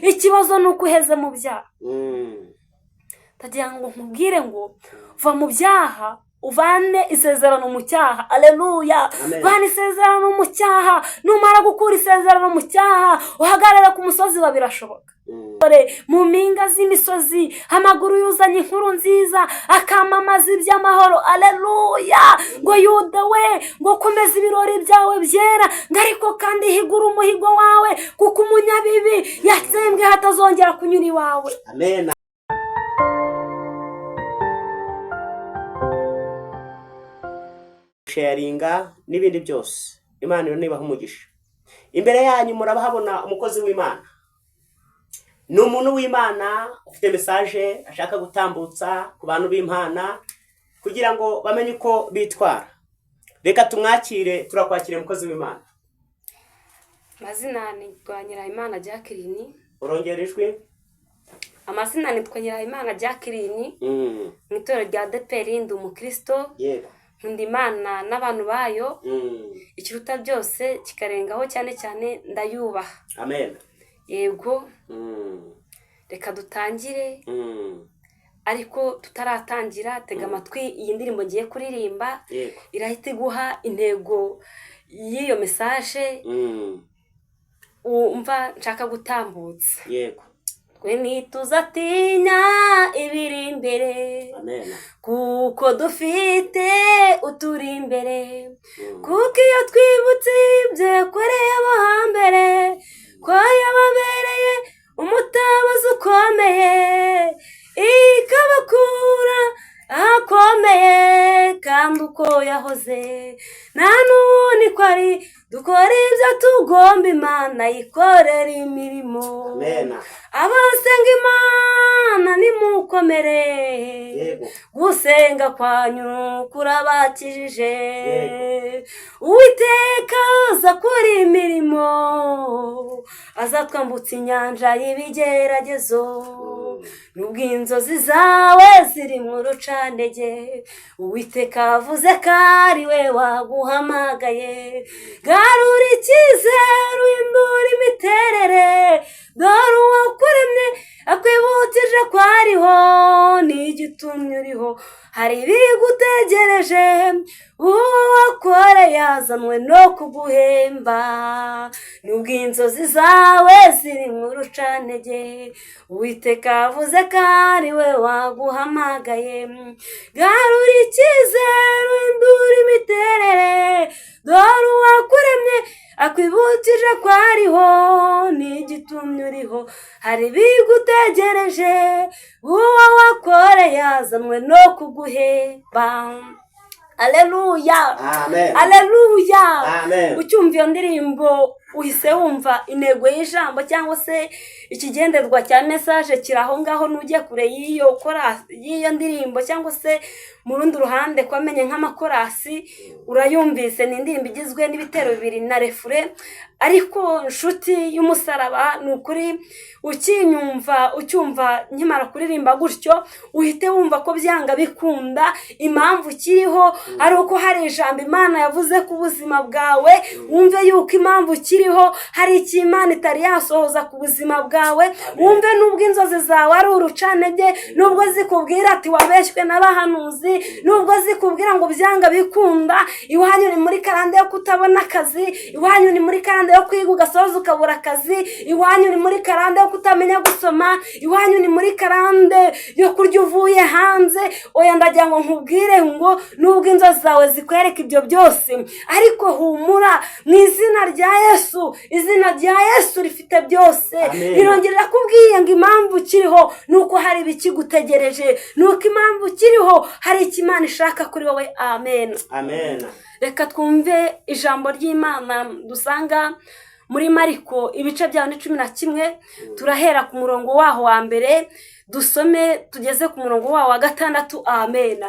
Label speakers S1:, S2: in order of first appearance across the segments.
S1: ikibazo nuko uheze mu byaha. Tagira ngo nkubwire ngo va mu byaha uvane isezerano mu cyaha. Haleluya. Vana isezerano mu cyaha, numara gukura isezerano mu cyaha uhagarara ku musozi wa birashoboka. Mu mpinga z'imisozi amaguru yuzanye inkuru nziza akamamaza iby'amahoro. Haleluya. Ngo Yuda we, ngo komeza ibirori byawe byera, ngo ariko kandi higura umuhigo wawe, kuko umunyabibi yatsembwe hatazongera kunyura iwawe.
S2: Amen. Sharinga n'ibindi byose, Imana nibaha umugisha. Imbere yanyu murabahabona umukozi w'Imana. Ni umuntu w'Imana ufite message ashaka gutambutsa ku bantu b'Imana kugira ngo bamenye uko bitwara. Reka tumwakire, turakwakire umukozi w'Imana.
S1: Amazina ni Nyirayimana Jacqueline.
S2: Urongera ijwi?
S1: Amazina ni Nyirayimana Jacqueline. Mu itorero rya ADEPR ndi umukristo.
S2: Yego.
S1: Nkunda Imana n'abantu bayo. Ikiruta byose kikarengaho cyane cyane ndayubaha.
S2: Amen.
S1: Yego. Reka dutangire. Ariko tutaratangira tega amatwi iyi ndirimbo ngiye kuririmba.
S2: Yego.
S1: Irahita iguha intego y'iyo message umva nshaka gutambutsa.
S2: Yego.
S1: Twe ntituzatinya ibiri imbere.
S2: Amen.
S1: Kuko dufite uturi imbere. Kuko iyo twibutse ibyo yakoreye abo hambere, ko yababereye umutabazi ukomeye, ikabakura akomeye kandi uko yahoze. Nta n'ubundi ko ari dukora ibyo tugomba, Imana yikorera imirimo.
S2: Amen.
S1: Abasenga Imana nimukomere.
S2: Yego.
S1: Gusenga kwanyu kurabakijije. Uwiteka aza kuri imirimo, azatwambutsa inyanja y'ibigeragezo. Nubwo inzozi zawe ziri mu rucantege, Uwiteka avuze ko ari we waguhamagaye. Garura icyizere uhindura imiterere, dore uwakuremye akwibukije ko ariho n'igitumye uriho. Hari ibigutegereje, uwo wakore yazanwe no kuguhemba. Nubwo inzozi zawe ziri mu rucantege, Uwiteka avuze ko ari we waguhamagaye. Garura icyizere uhindura imiterere, dore uwakuremye akwibukije ko ariho n'igitumye uriho. Hari ibigutegereje, uwo wakore yazanwe no kuguhemba. Haleluya.
S2: Amen.
S1: Haleluya.
S2: Amen.
S1: Ucyumva iyo ndirimbo uhise wumva intego y'ijambo cyangwa se ikigenderwa cya message kiraho ngaho, nujye kure y'iyo ndirimbo cyangwa se mu rundi ruhande kwamenye nk'amakorasi urayumvise. Ni indirimbo igizwe n'ibitero bibiri na refure. Ariko nshuti y'umusaraba ni ukuri ucyumva nkimara kuririmba gutyo uhite wumva ko byanga bikunda impamvu kiriho ari uko hari ijambo Imana yavuze ku buzima bwawe. Wumve yuko impamvu kiriho hari icyo Imana itari yasohoza ku buzima bwawe. Wumve nubwo inzozi zawe ari urucantege, nubwo zikubwira ati wabeshywe n'abahanuzi, nubwo zikubwira ngo byanga bikunda, iwanyu ni muri karande yo kutabona akazi, iwanyu ni muri karande yo kwiga ugasoza ukabura akazi, iwanyu ni muri karande yo kutamenya gusoma, iwanyu ni muri karande yo kurya uvuye hanze. Oya ndagira ngo nkubwire ngo nubwo inzozi zawe zikwereka ibyo byose, ariko humura mu izina rya Yesu. Izina rya Yesu rifite byose. Irongera kubwiye ngo impamvu kiriho nuko hari ibikigutegereje, nuko impamvu kiriho hari icyo Imana ishaka kuri wowe. Amen.
S2: Amen.
S1: Reka twumve ijambo ry'Imana dusanga muri Mariko ibice bya 11. Turahera ku murongo waho wa mbere dusome tugeze ku murongo waho wa 6. Amen.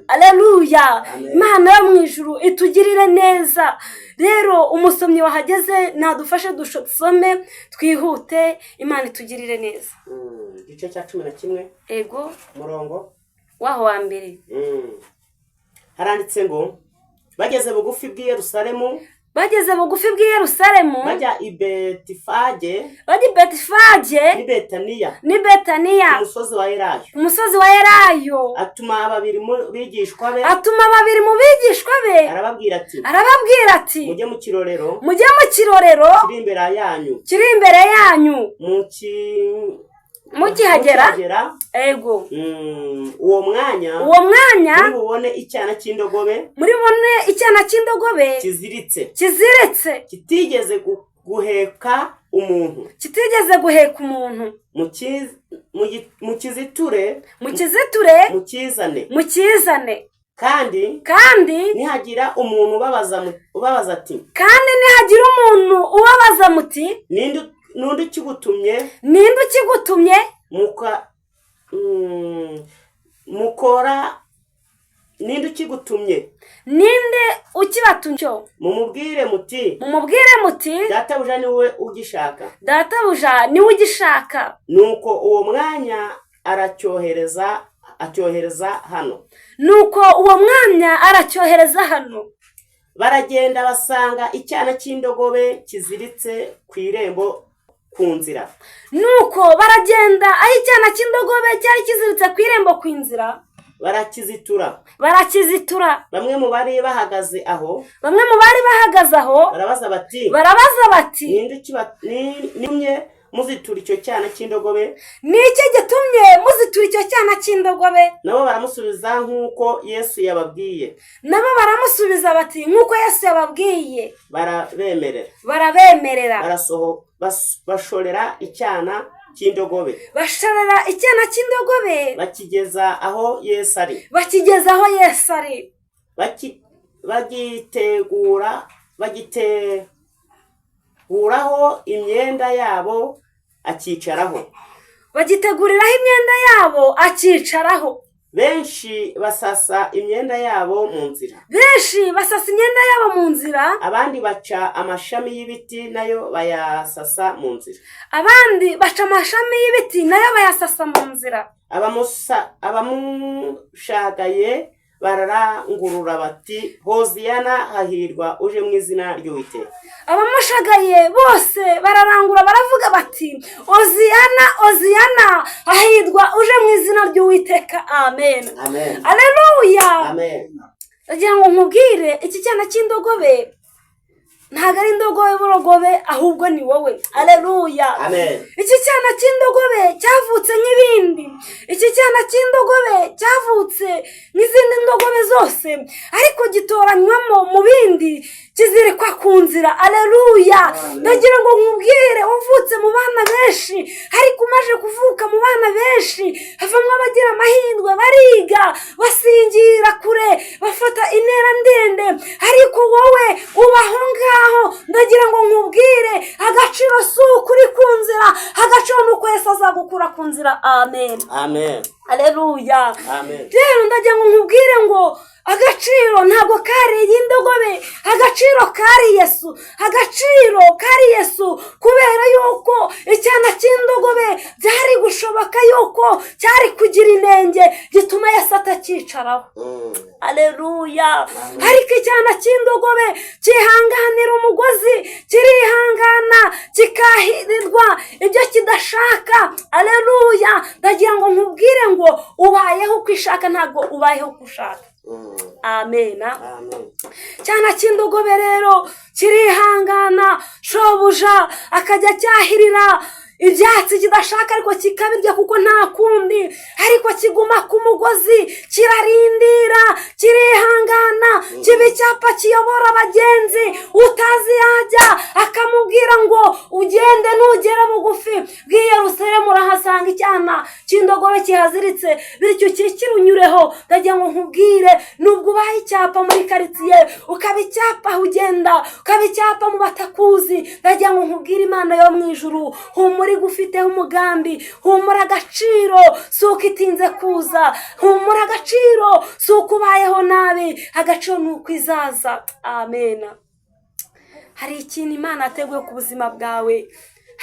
S1: Haleluya. Imana yo mu ijuru itugirire neza. Rero umusomyi wahageze nadufashe dusome twihute. Imana itugirire neza.
S2: Igice cya 11.
S1: Ego.
S2: Murongo
S1: waho wa mbere.
S2: Haranditse ngo bageze bugufi bw'i Yerusalemu.
S1: bageze bugufi bw'i Yerusalemu
S2: bajya i Betifage
S1: bajya i Betifage
S2: n'i Betaniya ku musozi wa Elayo.
S1: umusozi wa Elayo
S2: atuma babiri mu bigishwa be
S1: arababwira ati
S2: mujye mu kirorero
S1: kiri imbere yanyu mukihagera ego
S2: uwo mwanya mubone icyana cy'indogobe kiziritse kitigeze guheka umuntu mukiziture mukizane kandi nihagira umuntu ubabaza muti ninde ukigutumye ninde ukibatumye mumubwire muti databuja niwe ugishaka nuko uwo mwanya acyohereza hano baragenda basanga icyana cy'indogobe kiziritse ku irembo ku nzira.
S1: Nuko baragenda aho icyana cy'indogobe cyari kiziritse ku irembo ku nzira barakizitura. Bamwe mu bari bahagaze aho barabaza bati ninde muzitura icyo cyana cy'indogobe? Ni iki gitumye muzitura icyo cyana cy'indogobe?
S2: Nabo baramusubiza nk'uko Yesu yababwiye.
S1: Bati nk'uko Yesu yababwiye.
S2: Barabemerera. Bashorera icyana cy'indogobe. Bakigeza aho Yesu ari. Bagiteguriraho imyenda yabo akicaraho. Benshi basasa imyenda yabo mu nzira. Abandi baca amashami y'ibiti nayo bayasasa mu nzira. Abamushagaye bararangurura bati Hoziyana, hahirwa uje mu izina ry'Uwiteka.
S1: Abamushagaye bose bararangura baravuga bati Hoziyana, hahirwa uje mu izina ry'Uwiteka. Amen. Alleluya. Ndagira ngo nkubwire iki cyana cy'indogobe ntago ari indogobe borogobe ahubwo ni wowe. Alleluya. Iki cyana cy'indogobe cyavutse nk'ibindi. Iki cyana cy'indogobe cyavutse nk'izindi ndogobe zose, ariko gitoranywamo mu bindi kizirikwa ku nzira. Alleluya. Ndagira ngo nkubwire uvutse mu bana benshi, ariko umaze kuvuka mu bana benshi havamo abagira amahirwe, bariga basingira kure, bafata intera ndende, ariko wowe ubaho ngaho. Ndagira ngo nkubwire agaciro si ukuri ku nzira, agaciro ni uko Yesu azagukura ku nzira. Amen. Alleluya. Rero ndagira ngo nkubwire ngo agaciro ntabwo kari y'indogobe, agaciro kari Yesu, kubera yuko icyana cy'indogobe byari gushoboka yuko cyari kugira inenge gituma Yesu atacyicaraho. Alleluya. Ariko icyana cy'indogobe kihanganira umugozi, kirihangana, kikahirirwa ibyo kidashaka. Alleluya. Ndagira ngo nkubwire ngo ubayeho uko ishaka, ntabwo ubayeho uko ushaka. Amen. Cyana cy'indogobe rero kirihangana, shobuja akajya cyahirira ibyatsi kidashaka ariko kikabirya kuko nta kundi, ariko kiguma ku mugozi, kirarindira, kirihangana, kiba icyapa kiyobora abagenzi. Utazi yajya akamubwira ngo ugende, nugera bugufi bw'i Yerusalemu urahasanga icyana cy'indogobe kihaziritse, bityo kirunyureho. Ndagira ngo nkubwire, nubwo ubaye icyapa muri karitsiye, ukaba icyapa aho ugenda, ukaba icyapa mu batakuzi, ndagira ngo nkubwire Imana yo mu ijuru humura igufiteho umugambi. Humura, agaciro si uko itinze kuza, humura, agaciro si uko ubayeho nabi, agaciro ni uko izaza. Amen. Hari ikintu Imana yateguye ku buzima bwawe,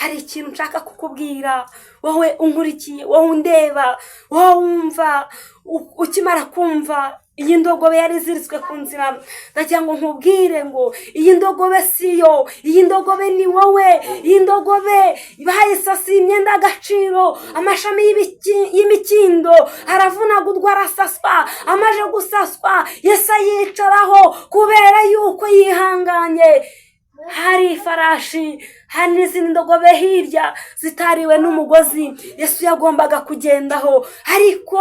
S1: hari ikintu nshaka kukubwira, wowe unkurikiye, wowe undeba, wowe wumva. Ukimara kumva iyi ndogobe yari iziritswe ku nzira. ndagira ngo nkubwire ngo iyi ndogobe siyo, iyi ndogobe ni wowe. iyi ndogobe bayisasiye imyenda y'agaciro, amashami y'imikindo aravunagurwa arasaswa. amaze gusaswa Yesu ayicaraho kubera yuko yihanganye. hari ifarashi, hari n'izindi ndogobe hirya zitariwe n'umugozi Yesu yagombaga kugendaho, ariko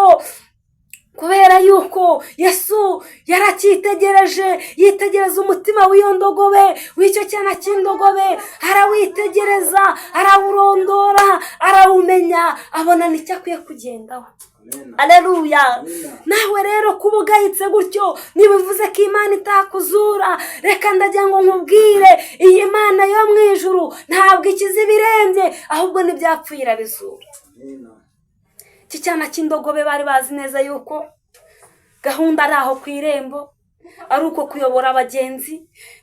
S1: kubera yuko Yesu yaracyitegereje, yitegereza umutima w'iyo ndogobe, w'icyo cyana cy'indogobe, arawitegereza, arawurondora, arawumenya, abona nicyo akwiye kugendaho. Aleluya. nawe rero kuba ugayitse gutyo ntibivuze ko Imana itakuzura. reka ndagira ngo nkubwire, iyi Mana yo mu ijuru ntabwo ikiza ibirembye, ahubwo n'ibyapfuye irabizura. iki cyana cy'indogobe bari bazi neza yuko gahunda ari aho ku irembo, ari uko kuyobora abagenzi.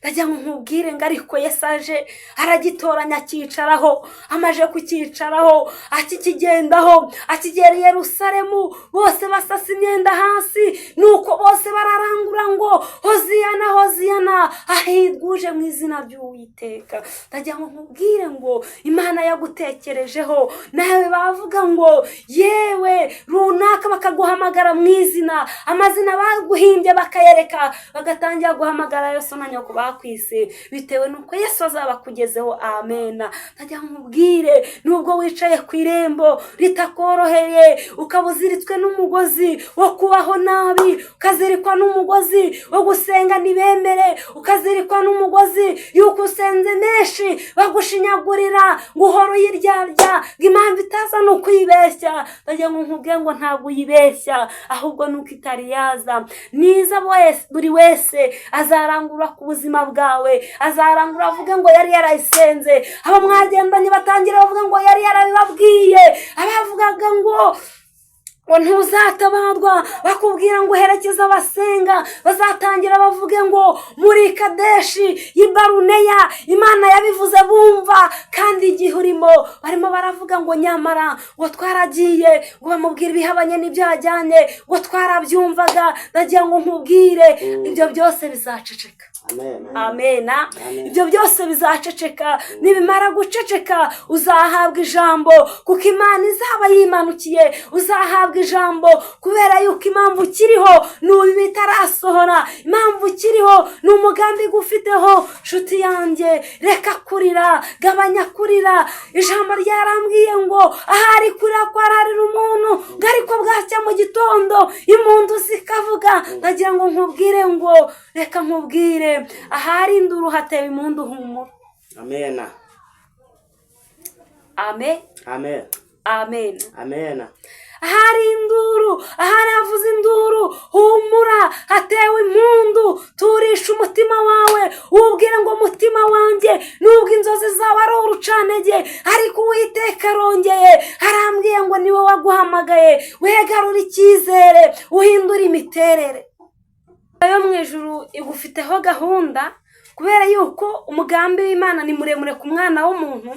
S1: ndagira ngo nkubwire ngo ariko Yesu aje aragitoranya akicaraho. amaje kucyicaraho akikigendaho, akigera i Yerusalemu, bose basasa imyenda hasi, nuko bose bararangura ngo hoziyana hoziyana, ahirwa uje mu izina ry'Uwiteka. ndagira ngo nkubwire ngo Imana yagutekerejeho. nawe bavuga ngo yewe runaka, bakaguhamagara mu izina, amazina baguhimbye bakayereka, bagatangira guhamagara Yesu na nyoko bakwise, bitewe nuko Yesu azabakugezeho. amena. ndagira ngo nkubwire, nubwo wicaye ku irembo ritakoroheye, ukaba uziritswe n'umugozi wo kubaho nabi, ukazirikwa n'umugozi wo gusenga ntibemere, ukazirikwa n'umugozi yuko usenze menshi bagushinyagurira, ngo uhora uyiryarya, ngo impamvu itaza ni ukwibeshya. ndagira ngo nkubwire ngo ntabwo uyibeshya, ahubwo nuko itari yaza. niza buri wese azarangura ku buzima bwawe, azarangura avuge ngo yari yarayisenze. abo mwagendanye batangira bavuga ngo yari yarabibabwiye. abavugaga ngo ntuzatabarwa, bakubwira ngo herekeza abasenga, bazatangira bavuge ngo muri Kadeshi y'i Baruneya Imana yabivuze bumva, kandi igihe urimo barimo baravuga ngo nyamara ngo twaragiye, ngo bamubwire ibihabanye n'ibyo yajyanye, ngo twarabyumvaga. ndagira ngo nkubwire, ibyo byose bizaceceka. amena. ibyo byose bizaceceka. nibimara guceceka uzahabwa ijambo, kuko Imana izaba yimanukiye. uzahabwa ijambo kubera yuko impamvu ukiriho n'ubu bitarasohora, impamvu ukiriho ni umugambi gufiteho. nshuti yanjye, reka kurira, gabanya kurira. ijambo ryarambwiye ngo ahari kurira kwararira umuntu, ngo ariko bwacya mu gitondo impundu zikavuga. ndagira ngo nkubwire ngo reka nkubwire, ahari induru hatewe impundu humura.
S2: amena.
S1: amen.
S2: amen.
S1: amen.
S2: amena.
S1: ahari induru, ahari havuze induru, humura, hatewe impundu. turisha umutima wawe, ubwire ngo umutima wanjye, nubwo inzozi zawe ari urucanege, ariko Uwiteka arongeye arambwiye ngo niwe waguhamagaye. wegarura icyizere, uhindura imiterere. yo mu ijuru igufiteho gahunda, kubera yuko umugambi w'Imana ni muremure ku mwana w'umuntu.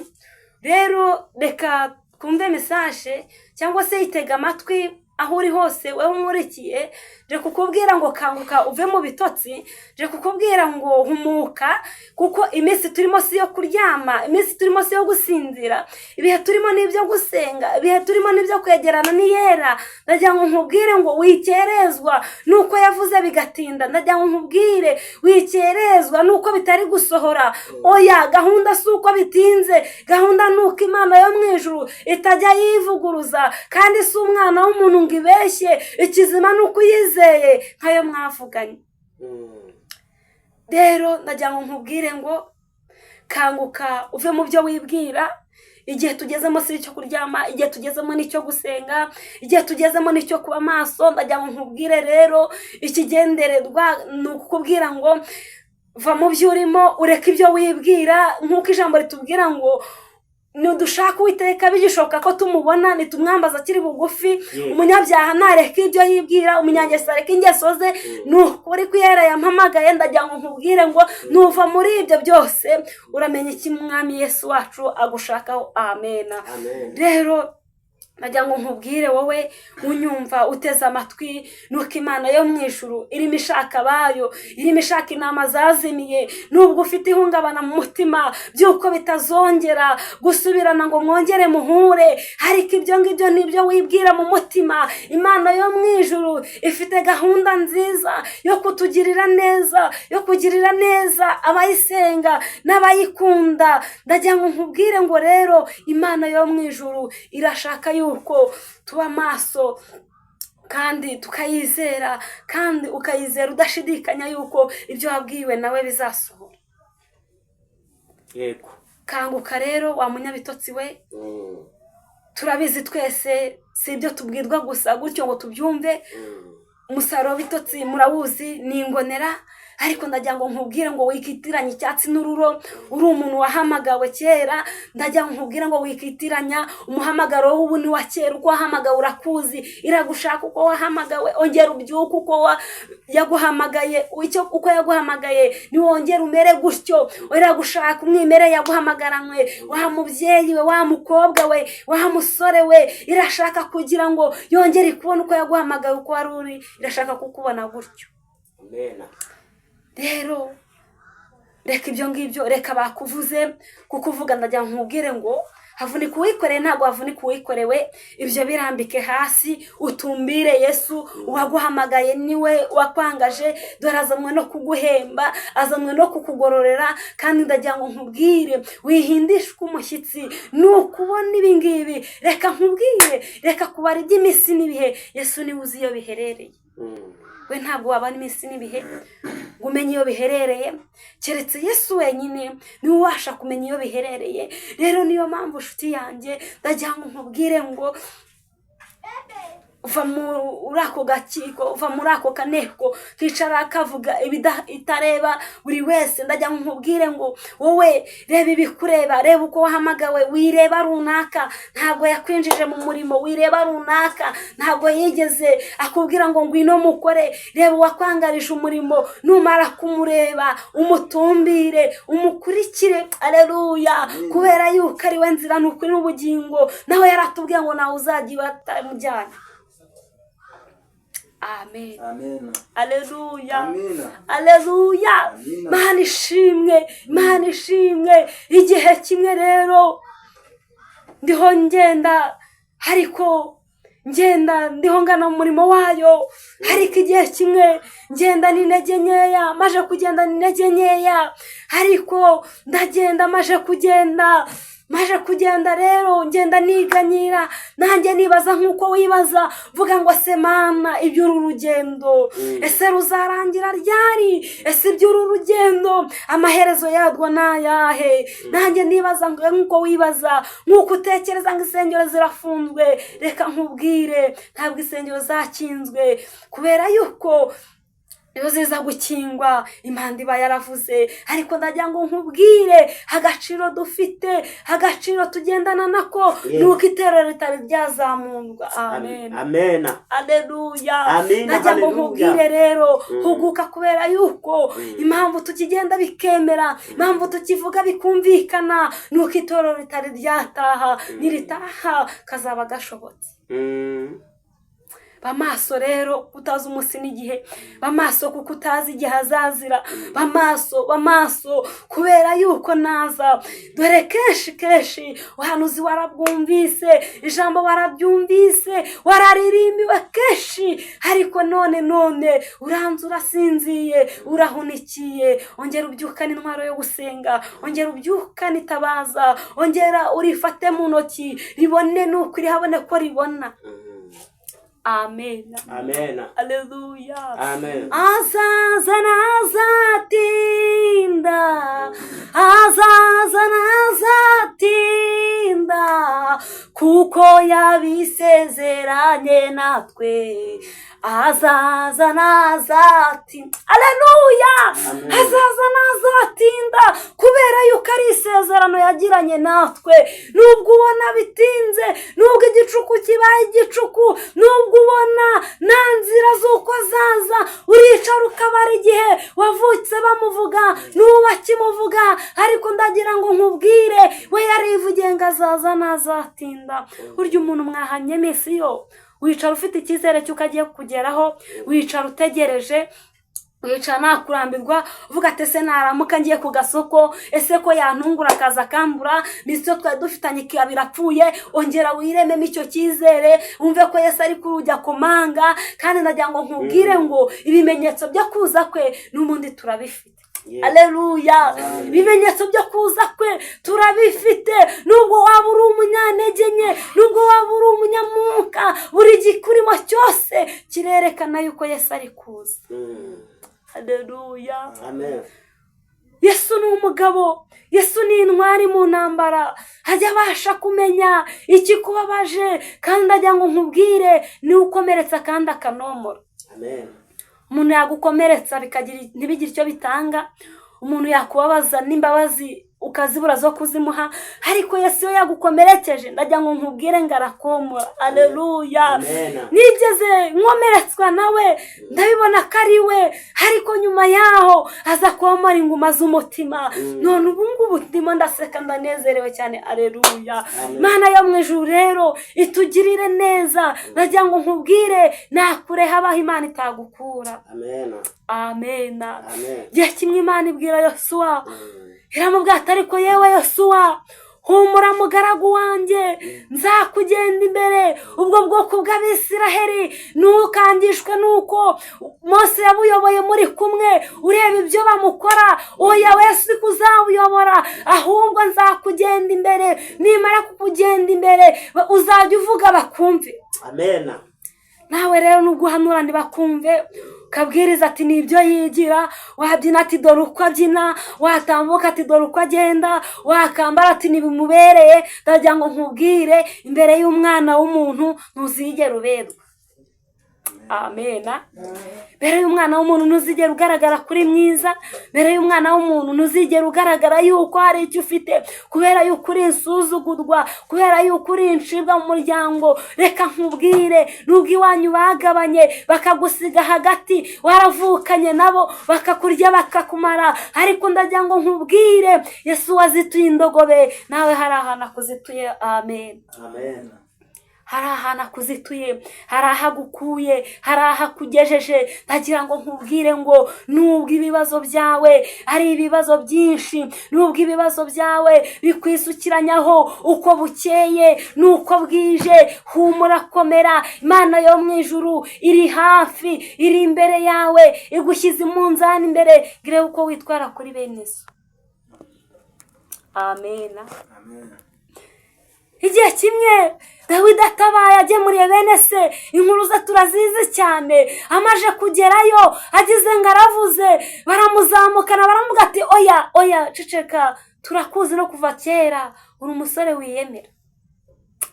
S1: rero reka twumve mesaje, cyangwa se yitega amatwi aho uri hose. wowe umurikiye, je kukubwira ngo kanguka uve mu bitotsi, je kukubwira ngo humuka, kuko iminsi turimo si yo kuryama, iminsi turimo si yo gusinzira, ibihe turimo n'ibyo gusenga, ibihe turimo n'ibyo kwegerana n'iyera. ndagira ngo nkubwire ngo wikerezwa nuko yavuze bigatinda. ndagira ngo nkubwire wikerezwa nuko bitari gusohora. oya, gahunda si uko bitinze, gahunda nuko Imana yo mu ijuru itajya yivuguruza, kandi si umwana w'umuntu ngo ibeshye. ikizima nuko uyizeye nkayo mwavuganye. rero ndagira ngo nkubwire ngo kanguka uve mu byo wibwira. igihe tugezemo si icyo kuryama, igihe tugezemo n'icyo gusenga, igihe tugezemo n'icyo kuba maso. ndagira ngo nkubwire rero, ikigendererwa ni ukukubwira ngo va mu byo urimo, ureke ibyo wibwira, nk'uko ijambo ritubwira ngo nudushaka Uwiteka bigishoboka ko tumubona, nitumwambaza akiri bugufi. umunyabyaha ntareka ibyo yibwira, umunyangeso areka ingeso ze. nukuri ko yera yampamagaye. ndagira ngo nkubwire ngo nuva muri ibyo byose uramenya iki Umwami Yesu wacu agushakaho. amena. rero nagira ngo nkubwire wowe unyumva uteze amatwi nuko Imana yo mu ijuru irimo ishaka abayo, irimo ishaka intama zazimiye. Nubwo ufite ihungabana mu mutima by'uko bitazongera gusubirana ngo mwongere muhure, ariko ibyo ngibyo nibyo wibwira mu mutima. Imana yo mu ijuru ifite gahunda nziza yo kutugirira neza, yo kugirira neza abayisenga n'abayikunda. Ndagira ngo nkubwire ngo rero Imana yo mu ijuru irashaka yuko tuba maso kandi tukayizera, kandi ukayizera udashidikanya yuko ibyo wabwiwe nawe bizasohora.
S2: Yego.
S1: Kanguka rero wa munyabitotsi we, turabizi twese, si ibyo tubwirwa gusa gutyo ngo tubyumve. Umusaruro w'ibitotsi murawuzi, ni ingonera. Ariko ndagira ngo nkubwire ngo wikitiranya icyatsi n'ururo. Uri umuntu wahamagawe kera, ndagira ngo nkubwire ngo wikitiranya umuhamagaro w'ubu ni wa kera. Uko wahamagawe urakuzi, iragushaka uko wahamagawe. Ongera ubyuke uko yaguhamagaye, uko yaguhamagaye niwongera umere gutyo. Iragushaka umwimere yaguhamagaranywe, wa mubyeyi we, wa mukobwa we, wa musore we. Irashaka kugira ngo yongere kubona uko yaguhamagaye uko wari uri. Irashaka kukubona gutyo.
S2: Amen.
S1: Rero reka ibyo ngibyo, reka bakuvuze kukuvuga. Ndagira nkubwire ngo havunika uwikoreye ntabwo havunika uwikorewe. Ibyo birambike hasi, utumbire Yesu. Uwaguhamagaye niwe wakwangaje, dore azanwe no kuguhemba, azanwe no kukugororera. Kandi ndagira ngo nkubwire wihindishwe umushyitsi nukubona ibi ngibi. Reka nkubwire, reka kubara iby'iminsi n'ibihe. Yesu niwe uzi iyo biherereye. We ntabwo wabana iminsi n'ibihe ngo umenye iyo biherereye, keretse Yesu wenyine niwe ubasha kumenya iyo biherereye. Rero niyo mpamvu nshuti yanjye ndagira ngo nkubwire ngo uva muri ako gakiko, uva muri ako kaneko kicara kavuga itareba buri wese. Ndagira ngo nkubwire ngo wowe reba ibikureba, reba uko wahamagawe. Wireba runaka ntabwo yakwinjije mu murimo, wireba runaka ntabwo yigeze akubwira ngo ngwino mukore. Reba wakwangarije umurimo, numara kumureba umutumbire, umukurikire. Aleluya. Kubera yuko ari we nzira n'ukuri n'ubugingo, nawe yaratubwiye ngo nawe uzajya batamujyana. Amen.
S3: Amen.
S1: Aleluya.
S3: Amen.
S1: Aleluya.
S3: Amen.
S1: Mana ishimwe, Mana ishimwe. Igihe kimwe rero ndiho ngenda, ariko ngenda ndiho ngana mu murimo wayo. Ariko igihe kimwe ngenda n'intege nkeya, maje kugenda n'intege nkeya. Ariko ndagenda maje kugenda rero ngenda niganyira, nanjye nibaza nk'uko wibaza, vuga ngo se Mana, iby'uru rugendo ese ruzarangira ryari? Ese iby'uru rugendo amaherezo yadwo nayahe? Nanjye nibaza nk'uko wibaza, nk'uko utekereza ngo insengero zirafunzwe. Reka nkubwire, ntabwo insengero zakinzwe, kubera yuko iyo ziza gukingwa Imana iba yaravuze. Ariko ndagira ngo nkubwire agaciro dufite, agaciro tugendana nako, nuko itorero ritari ryazamurwa. Amen.
S2: Amen.
S1: Aleluya. Ndagira ngo nkubwire rero, huguka, kubera yuko impamvu tukigenda bikemera, impamvu tukivuga bikumvikana, nuko itorero ritari ryataha. Niritaha kazaba gashobotse. Bamaso rero utazi umunsi n'igihe, bamaso kuko utazi igihe azazira. Bamaso kubera yuko naza. Dore kenshi uhanuzi warabwumvise, ijambo warabyumvise, wararirimbiwe kenshi. Ariko none uranze urasinziye, urahunikiye. Ongera ubyukane intwaro yo gusenga, ongera ubyukane itabaza, ongera urifate mu ntoki, ribone nuko irihabone ko ribona. Amen.
S2: Amen.
S1: Aleluya.
S2: Amen.
S1: Azaza nazatinda, azaza nazatinda, kuko yabisezeranye natwe. Azaza nazatinda. Aleluya. Azaza nazatinda, kubera yuko ari isezerano yagiranye wabanye natwe, nubwo ubona bitinze, nubwo igicuku kibaye igicuku, nubwo ubona nta nzira z'uko zaza, uricara ukabara igihe wavutse bamuvuga n'ubu bakimuvuga, ariko ndagira ngo nkubwire we yarivugiye ngo azaza ntazatinda. Burya umuntu mwahanye misiyo, wicara ufite icyizere cy'uko agiye kugeraho, wicara utegereje, wicara nakurambirwa uvuga ati ese naramuka ngiye ku gasoko, ese ko yantungura akaza akambura, misiyo twari dufitanye ikaba birapfuye. Ongera wirememo icyo cyizere, wumve ko Yesu ari kurujya kumanga. Kandi ndagira ngo nkubwire ngo ibimenyetso byo kuza kwe n'ubundi turabifite. Aleluya. Ibimenyetso byo kuza kwe turabifite. Nubwo waba uri umunyantege nke, nubwo waba uri umunyamwuka, buri gikurimo cyose kirerekana yuko Yesu ari kuza. Aleluya.
S2: Amen.
S1: Yesu ni umugabo, Yesu ni intwari mu ntambara, ajya abasha kumenya ikikubabaje, kandi ndagira ngo nkubwire ni ukomeretsa kandi akanomora.
S2: Amen.
S1: Umuntu yagukomeretsa ntibigire icyo bitanga, umuntu yakubabaza n'imbabazi ukazibura zo kuzimuha, ariko Yesu iyo yagukomerekeje ndagira ngo nkubwire ngo arakomora. Aleluya. Nigeze nkomeretswa nawe, ndabibona ko ari we, ariko nyuma yaho aza komora inguma z'umutima. None ubu ngubu ndimo ndaseka ndanezerewe cyane. Aleluya. Mana yo mu ijuru rero itugirire neza, ndagira ngo nkubwire nakure habaho Imana itagukura.
S2: Amen.
S1: Amen. Gihe kimwe Imana ibwira Yosuwa, iramubwira ati ariko yewe Yosuwa, humura mugaragu wanjye, nzakugenda imbere. Ubwo bwoko bw'Abisiraheli ntukangishwe nuko Mose yabuyoboye muri kumwe ureba ibyo bamukora. Oya, wese kuzabuyobora, ahubwo nzakugenda imbere. Nimara kukugenda imbere uzajya uvuga bakumve.
S2: Amen.
S1: Nawe rero nubwo uhanura ntibakumve, ukabwiriza ati nibyo yigira, wabyina ati dore uko abyina, watambuka ati dore uko agenda, wakambara ati ntibimubereye. ndagira ngo nkubwire imbere y'umwana w'umuntu ntuzigera uberwa. Amen. Mbere y'umwana w'umuntu ntuzigera ugaragara kuri mwiza, mbere y'umwana w'umuntu ntuzigera ugaragara yuko hari icyo ufite, kubera yuko uri insuzugurwa, kubera yuko uri incibwa mu muryango. Reka nkubwire, nubwo iwanyu bagabanye bakagusiga hagati, waravukanye nabo bakakurya bakakumara, ariko ndagira ngo nkubwire Yesu wazituye indogobe, nawe hari ahantu akuzituye. Amen.
S2: Amen.
S1: Hari ahantu akuzituye, hari ahagukuye, hari ahakugejeje. ndagira ngo nkubwire ngo nubwo ibibazo byawe ari ibibazo byinshi, nubwo ibibazo byawe bikwisukiranyaho uko bukeye nuko bwije, humura komera. Imana yo mu ijuru iri hafi, iri imbere yawe, igushyize umunzani imbere, gire uko witwara kuri bene so. Amen.
S2: Amen.
S1: Igihe kimwe Dawidi atabaye agemuriye bene se, inkuru ze turazizi cyane. Amaje kugerayo agize ngo aravuze, baramuzamukana baramuga ati oya ceceka, turakuzi no kuva kera, uri umusore wiyemera.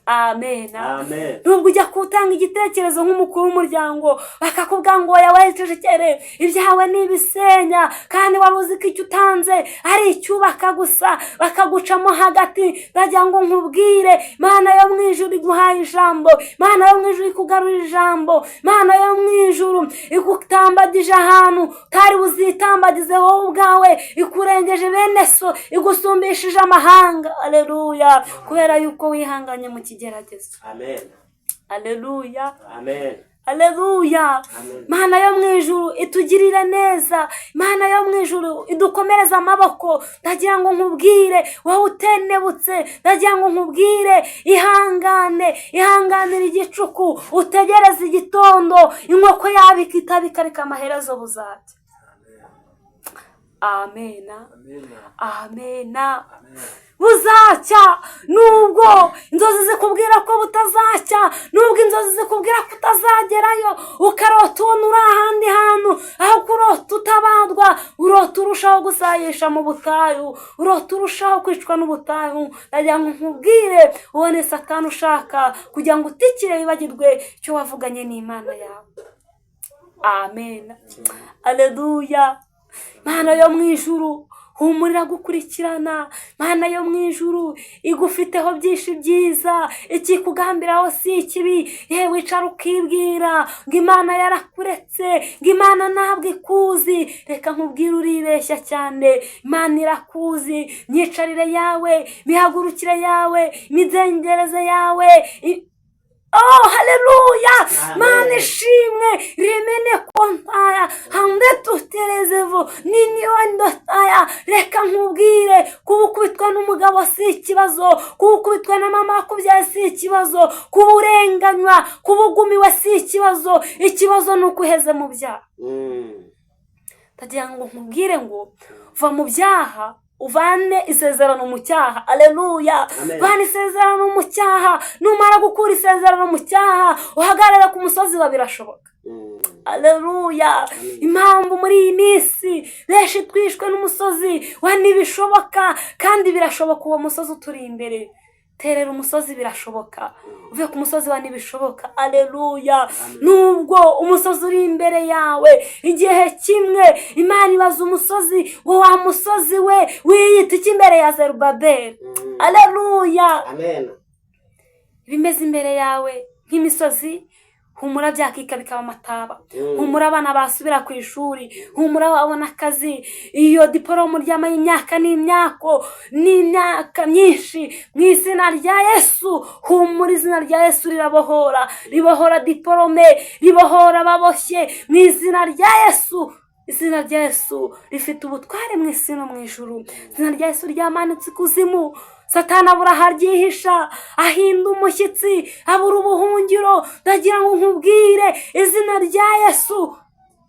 S1: Amen.
S2: Amen.
S1: Nubwo ujya kutanga igitekerezo nk'umukuru w'umuryango bakakubwira ngo yawe cecekere, ibyawe n'ibisenya, kandi waruzi ko icyo utanze ari icyubaka gusa, bakagucamo hagati. ndagira ngo nkubwire, Mana yo mu ijuru iguhaye ijambo, Mana yo mu ijuru ikugarura ijambo, Mana yo mu ijuru igutambagije ahantu utari buzitambagize wowe ubwawe, ikurengeje bene so, igusumbishije amahanga. Aleluya. Kubera yuko wihanganye mu kigeragezo.
S2: Amen.
S1: Aleluya.
S2: Amen.
S1: Aleluya. Mana yo mu ijuru itugirire neza, Mana yo mu ijuru idukomereza amaboko. ndagira ngo nkubwire wowe utenebutse, ndagira ngo nkubwire ihanganira igicuku, utegereze igitondo, inkoko yabika itabika ariko amaherezo buzajya. Amen. Amen. Buzacya. Nubwo inzozi zikubwira ko butazacya, nubwo inzozi zikubwira ko utazagerayo, ukarota ubona uri ahandi hantu, aho kurota utabandwa, urota urushaho gusayisha mu butayu, urota urushaho kwicwa n'ubutayu. ndagira ngo nkubwire, ubone Satani ushaka kugira ngo utikire wibagirwe icyo wavuganye n'Imana yawe. Amen. Aleluya. Mana yo mu ijuru humurira gukurikirana. Mana yo mu ijuru igufiteho byinshi byiza, ikikugambiraho si ikibi. Yewe wicara ukibwira ngo Imana yarakuretse, ngo Imana ntabwo ikuzi. Reka nkubwire uribeshya cyane. Imana irakuzi. Imyicarire yawe, imihagurukire yawe, imizengereze yawe, oh haleluya, Mana ishimwe. Rimene kontaya hande tuterezevo nini wandotaya. Reka nkubwire kuba ukubitwa n'umugabo si ikibazo, kuba ukubitwa na mama wakubyaye si ikibazo, kuba urenganywa, kuba ugumiwe si ikibazo. Ikibazo ni uko uheze mu byaha. Ndagira ngo nkubwire ngo va mu byaha uvane isezerano mu cyaha. Aleluya. Vana isezerano mu cyaha. Numara gukura isezerano mu cyaha uhagarara ku musozi wa birashoboka. Aleluya. Impamvu muri iyi minsi benshi twishwe n'umusozi wa ntibishoboka, kandi birashoboka. Uwo musozi uturi imbere, terera umusozi birashoboka. Uve ku musozi wa ntibishoboka. Aleluya. Nubwo umusozi uri imbere yawe, igihe kimwe Imana ibaza umusozi ngo wa musozi we wiyita iki imbere ya Zerubabeli. Aleluya.
S2: Amen.
S1: Bimeze imbere yawe nk'imisozi, humura byakika bikaba amataba. Humura abana basubira ku ishuri, humura wabona akazi. Iyo diporome uryama y'imyaka n'imyaka myinshi, mu izina rya Yesu humura. Izina rya Yesu rirabohora, ribohora diporome, ribohora ababoshye mu izina rya Yesu. Izina rya Yesu rifite ubutware mu isi no mu ijuru. Izina rya Yesu ryamanitse ikuzimu. Satani abura haryihisha, ahinda umushyitsi, abura ubuhungiro. Ndagira ngo nkubwire izina rya Yesu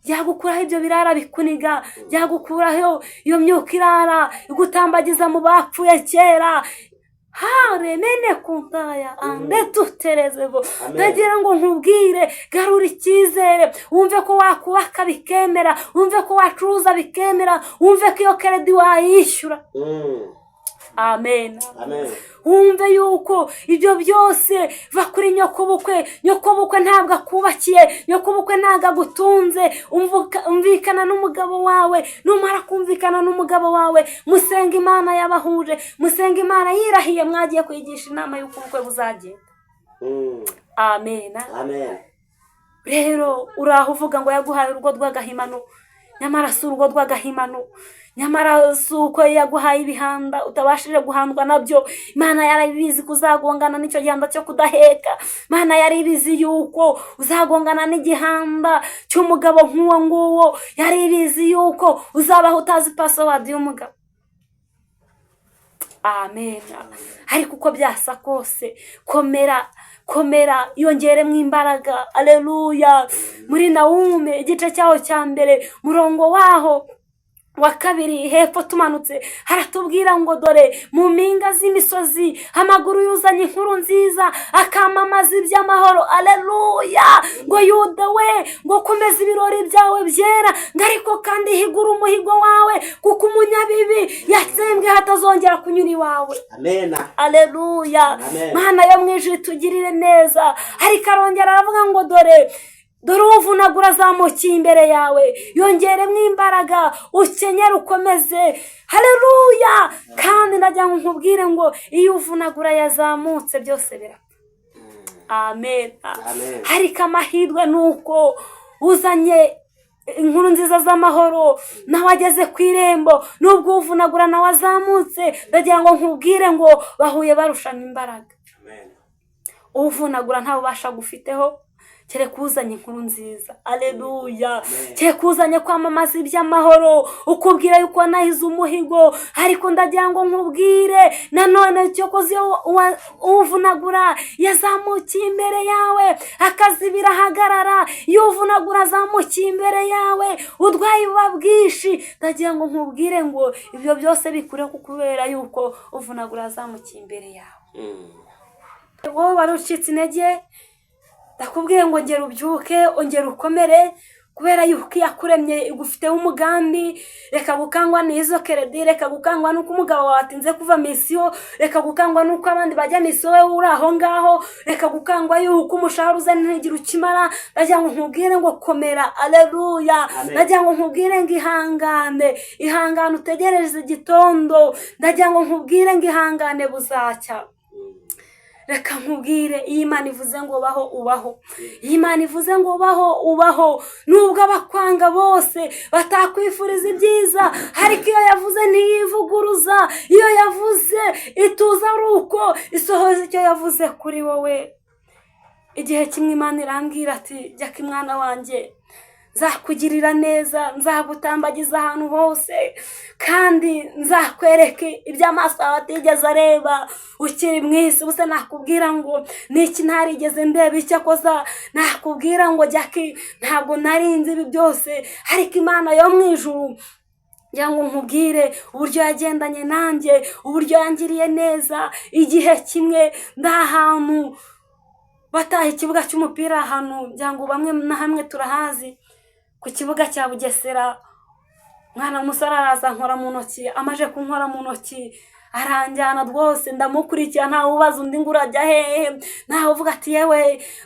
S1: ryagukuraho ibyo birara bikuniga, ryagukuraho iyo myuka irara igutambagiza mu bapfuye kera. Remene kuntaya ande tuterezevo. Ndagira ngo nkubwire garura icyizere. Wumve ko wakubaka bikemera, wumve ko wacuruza bikemera, wumve ko iyo keredi wayishyura. Amen.
S2: Amen.
S1: Wumve yuko ibyo byose va kuri nyokobukwe. Nyokobukwe ntabwo akubakiye, nyokobukwe ntabwo agutunze. Umvikana n'umugabo wawe. Numara kumvikana n'umugabo wawe, musenga Imana yabahuje, musenga Imana yirahiye. Mwagiye kwigisha inama y'uko ubukwe buzagenda. Amen.
S2: Amen.
S1: Rero uraho uvuga ngo yaguhaye urugo rw'agahimano, nyamara si urugo rw'agahimano. Nyamara si uko yaguhaye ibihanda utabashije guhandwa nabyo. Imana yarabizi kuzagongana n'icyo gihanda cyo kudaheka. Imana yaribizi yuko uzagongana n'igihanda cy'umugabo nk'uwo nguwo. Yaribizi yuko uzabaho utazi password y'umugabo. Amen. Ariko uko byasa kose, komera yongeremo imbaraga. Aleluya. Muri Nahume igice cyaho cya mbere murongo waho wa kabiri hepfo tumanutse haratubwira ngo dore mu mpinga z'imisozi amaguru yuzanye inkuru nziza, akamamaza iby'amahoro. Aleluya. Ngo Yuda we, ngo komeza ibirori byawe byera, ngo ariko kandi higura umuhigo wawe, kuko umunyabibi yatsembwe hatazongera kunyura iwawe.
S2: Amen.
S1: Aleluya.
S2: Amen.
S1: Mana yo mu ijuru tugirire neza. Ariko arongera aravuga ngo dore uvunagura azamukiye imbere yawe, yongeremo imbaraga, ukenyere ukomeze. Haleluya. Kandi ndagira ngo nkubwire ngo iyo uvunagura yazamutse byose birapfa. Amen. Ariko amahirwe nuko uzanye inkuru nziza z'amahoro, nawe ageze ku irembo. Nubwo uvunagura nawe azamutse, ndagira ngo nkubwire ngo bahuye barushana imbaraga. Uvunagura nta bubasha gufiteho kereka uzanye inkuru nziza. Aleluya. Kereka uzanye kwamamaza iby'amahoro, ukubwira yuko wanahize umuhigo. Ariko ndagira ngo nkubwire nanone cyokoze uvunagura yazamukiye imbere yawe, akazi birahagarara. Iyo uvunagura azamukiye imbere yawe, udwaye buba bwinshi. Ndagira ngo nkubwire ngo ibyo byose bikure kukubera yuko uvunagura azamukiye imbere yawe. Wowe wari ucitse intege, ndakubwiye ngo ongera ubyuke, ongera ukomere, kubera yuko yakuremye igufiteho umugambi. Reka gukangwa n'izo keredi, reka gukangwa nuko umugabo watinze kuva misiyo, reka gukangwa nuko abandi bajya misiyo wowe uri aho ngaho, reka gukangwa yuko umushahara uza ntigira ukimara. Ndagira ngo nkubwire ngo komera, aleluya. Ndagira ngo nkubwire ngo ihangane utegereze igitondo. Ndagira ngo nkubwire ngo ihangane buzacya. Reka nkubwire, iyo Imana ivuze ngo baho ubaho, iyo Imana ivuze ngo baho ubaho. Nubwo abakwanga bose batakwifuriza ibyiza, ariko iyo yavuze ntiyivuguruza. Iyo yavuze ituza ari uko isohoza icyo yavuze kuri wowe. Igihe kimwe Imana irambwira ati jya mwana wanjye, nzakugirira neza, nzagutambagiza ahantu hose, kandi nzakwereke ibyo amaso yawe atigeze areba ukiri mu isi. Ubuse nakubwira ngo niki ntarigeze ndeba, icyo akoza nakubwira ngo Jackie ntabwo narinzi ibi byose, ariko Imana yo mu ijuru ngira ngo nkubwire uburyo yagendanye nanjye, uburyo yangiriye neza. Igihe kimwe ndahantu bataha ikibuga cy'umupira, ahantu ngira ngo bamwe na hamwe turahazi, ku kibuga cya Bugesera. Mwana umusore araza nkora mu ntoki, amaje kunkora mu ntoki aranjyana rwose, ndamukurikira ntawe ubaza undi ngo urajya hehe, ntawe uvuga ati yewe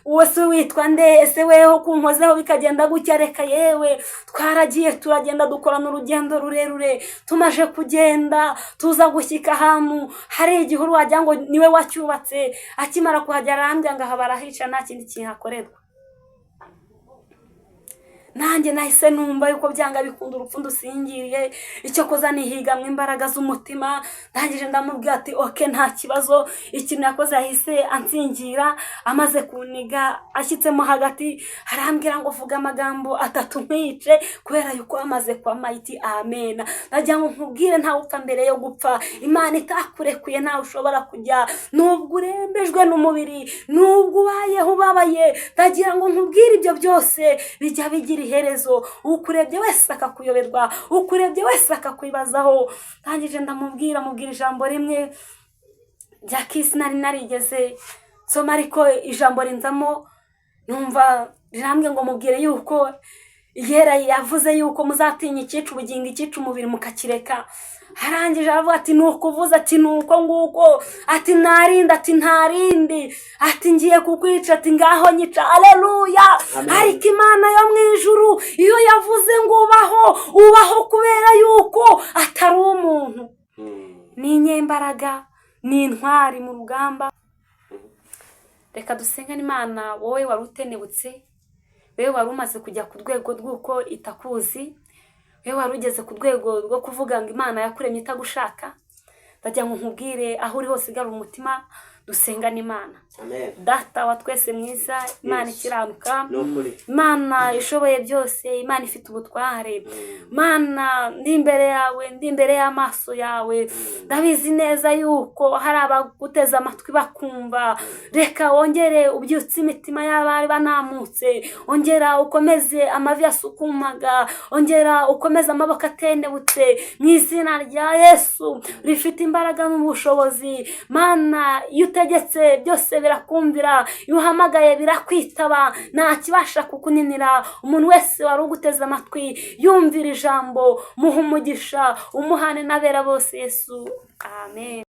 S1: uwo se witwa nde, ese weho kunkozeho bikagenda gutya. Reka yewe twaragiye turagenda dukorana urugendo rurerure. Tumaje kugenda tuza gushyika ahantu hari igihuru wagira ngo niwe wacyubatse. Akimara kuhagera arambwira ngo aha barahica nta kindi kihakorerwa. Nanjye nahise numva yuko byanga bikunda urupfu ndusingiriye. Icyo koza nihigamwe imbaraga z'umutima. Ndangije ndamubwira ati oke nta kibazo. Ikintu yakoze yahise ansingira, amaze kuniga ashyitsemo hagati arambwira ngo vuga amagambo 3 nkwice, kubera yuko amaze kwa mayiti. Amen. Ndagira ngo nkubwire ntawe upfa mbere yo gupfa. Imana itakurekuye ntawe ushobora kujya, nubwo urembejwe n'umubiri, nubwo ubayeho ubabaye. Ndagira ngo nkubwire ibyo byose bijya bigira iherezo. Ukurebye wese akakuyoberwa, ukurebye wese akakwibazaho. Ndangije ndamubwira ijambo rimwe Jackie sinari narigeze soma, ariko ijambo rinzamo numva rirambye ngo mubwire yuko Yera yavuze yuko muzatinya icyica ubugingo, icyica umubiri mukakireka. Arangije aravuga ati nukuvuza, ati nuko nguko, ati narindi, ati ntarindi, ati ngiye kukwica, ati ngaho nyica. Aleluya. Ariko Imana yo mu ijuru iyo yavuze ngo ubaho kubera yuko atari umuntu. Ni inyembaraga, ni intwari mu rugamba. Reka dusengane Imana. Wowe wari utenebutse, wewe wari umaze kujya ku rwego rw'uko itakuzi, wewe wari ugeze ku rwego rwo kuvuga ngo Imana yakuremye itagushaka. Ndagira ngo nkubwire aho uri hose igara umutima, dusengane Imana.
S2: Amen.
S1: Data wa twese mwiza, Imana ikiranuka, Imana ishoboye byose, Imana ifite ubutware. Mana ndi imbere yawe, ndi imbere y'amaso yawe. Ndabizi neza yuko hari abaguteza amatwi bakumva. Reka wongere ubyutse imitima y'abari banamutse, ongera ukomeze amavi yasukumaga, ongera ukomeze amaboko atendebutse mu izina rya Yesu rifite imbaraga n'ubushobozi. Mana iyo utegetse byose birakumvira, iyo uhamagaye birakwitaba, nta kibasha kukuninira. Umuntu wese wari uguteze amatwi yumvira ijambo, muha umugisha, umuhane n'abera bose Yesu. Amen.